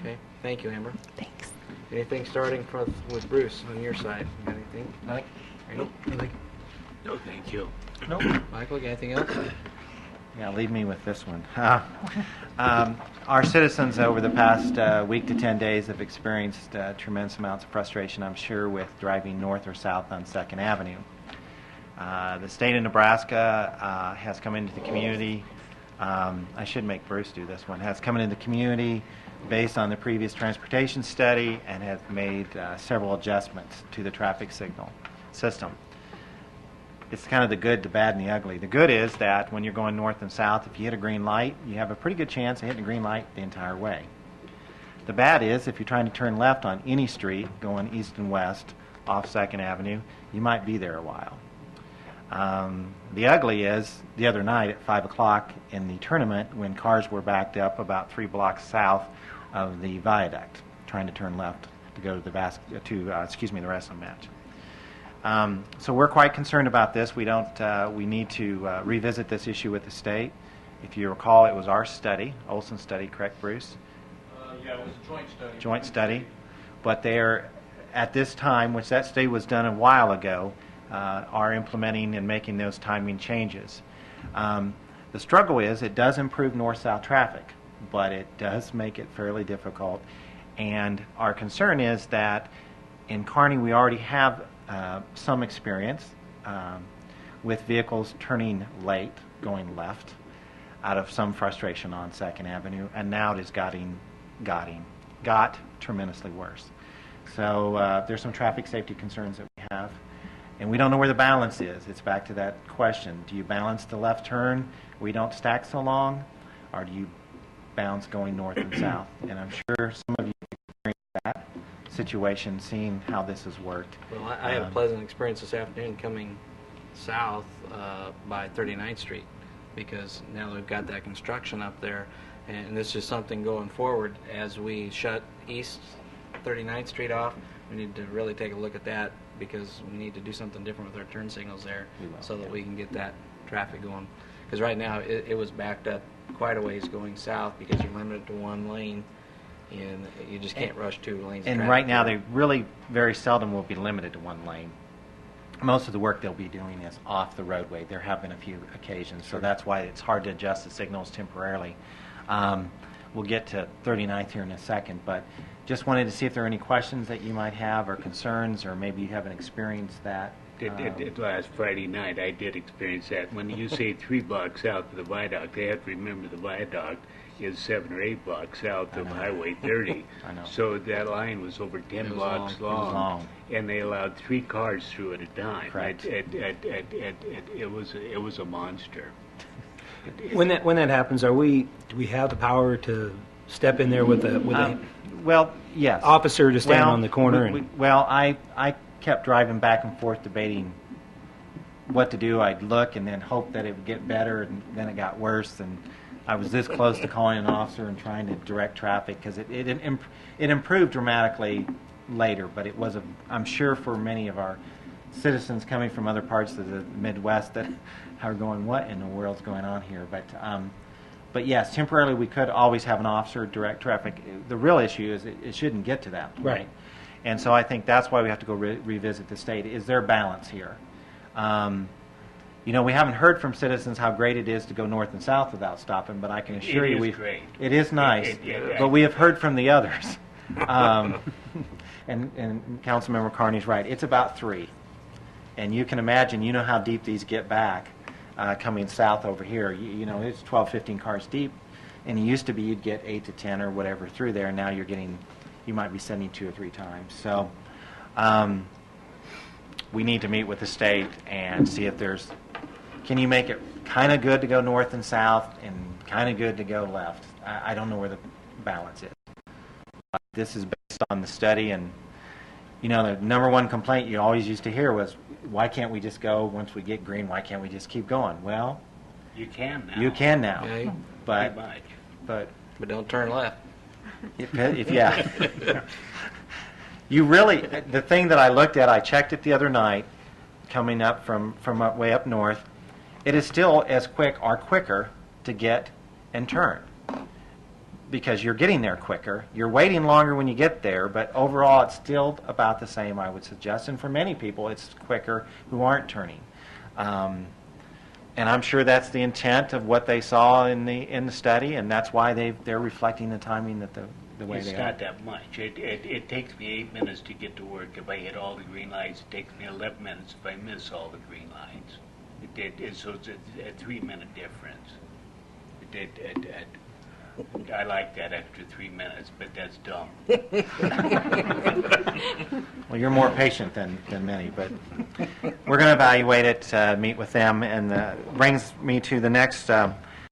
Okay, thank you, Amber. Thanks. Anything starting with Bruce on your side? You got anything? Mike? Nope. Anything? No, thank you. Nope. Michael, got anything else? Yeah, leave me with this one. Our citizens over the past week to 10 days have experienced tremendous amounts of frustration, I'm sure, with driving north or south on 2nd Avenue. The state of Nebraska has come into the community. I should make Bruce do this one. Has come into the community based on the previous transportation study and has made several adjustments to the traffic signal system. It's kind of the good, the bad, and the ugly. The good is that when you're going north and south, if you hit a green light, you have a pretty good chance of hitting a green light the entire way. The bad is if you're trying to turn left on any street going east and west off 2nd Avenue, you might be there a while. The ugly is the other night at 5 o'clock in the tournament when cars were backed up about 3 blocks south of the viaduct trying to turn left to go to the the wrestling match. So we're quite concerned about this. We need to revisit this issue with the state. If you recall, it was our study, Olson study, correct, Bruce? Yeah, it was a joint study. Joint study. But they're, at this time, which that study was done a while ago, are implementing and making those timing changes. The struggle is it does improve north-south traffic, but it does make it fairly difficult. And our concern is that in Kearney we already have some experience with vehicles turning late, going left, out of some frustration on 2nd Avenue, and now it has got tremendously worse. So there's some traffic safety concerns that we have, and we don't know where the balance is. It's back to that question. Do you balance the left turn, we don't stack so long, or do you balance going north and south? And I'm sure some of you experienced that situation, seeing how this has worked. Well, I had a pleasant experience this afternoon coming south by 39th Street because now we've got that construction up there, and this is something going forward as we shut East 39th Street off. We need to really take a look at that because we need to do something different with our turn signals there so that we can get that traffic going. Because right now it was backed up quite a ways going south because you're limited to one lane. And you just can't rush 2 lanes. And right now, they really very seldom will be limited to one lane. Most of the work they'll be doing is off the roadway. There have been a few occasions, so that's why it's hard to adjust the signals temporarily. We'll get to 39th here in a second, but just wanted to see if there are any questions that you might have or concerns, or maybe you haven't experienced that. Last Friday night, I did experience that. When you say 3 blocks south of the viaduct, they have to remember the viaduct is 7 or 8 blocks south of Highway 30. I know. So that line was over 10 blocks long, and they allowed 3 cars through at a time. Correct. It was a monster. When that happens, do we have the power to step in there with a well, yes. officer to stand on the corner? I kept driving back and forth debating what to do. I'd look and then hope that it would get better, and then it got worse, and I was this close to calling an officer and trying to direct traffic because it improved dramatically later, but it was I'm sure for many of our citizens coming from other parts of the Midwest that are going, what in the world's going on here? But yes, temporarily we could always have an officer direct traffic. The real issue is it shouldn't get to that point. Right. And so I think that's why we have to go revisit the state. Is there balance here? We haven't heard from citizens how great it is to go north and south without stopping, but I can assure you it is nice. But we have heard from the others. And Councilmember Kearney's right. It's about 3. And you can imagine, how deep these get back coming south over here. It's 12, 15 cars deep. And it used to be you'd get 8 to 10 or whatever through there. And now you might be sending 2 or 3 times. So we need to meet with the state and see if can you make it kind of good to go north and south and kind of good to go left? I don't know where the balance is. This is based on the study, and the number one complaint you always used to hear was, why can't we just go once we get green? Why can't we just keep going? Well, you can now. You can now, okay. but don't turn left. You really, the thing that I looked at, I checked it the other night, coming up from way up north. It is still as quick or quicker to get and turn. because you're getting there quicker. You're waiting longer when you get there, but overall it's still about the same, I would suggest. And for many people, it's quicker who aren't turning. And I'm sure that's the intent of what they saw in the study, and that's why they're reflecting the timing that the way they are. It's not that much. It takes me 8 minutes to get to work. If I hit all the green lights, it takes me 11 minutes if I miss all the green lights. So it's a 3-minute difference. I like that extra 3 minutes, but that's dumb. Well, you're more patient than many, but we're going to evaluate it, meet with them, and brings me to the next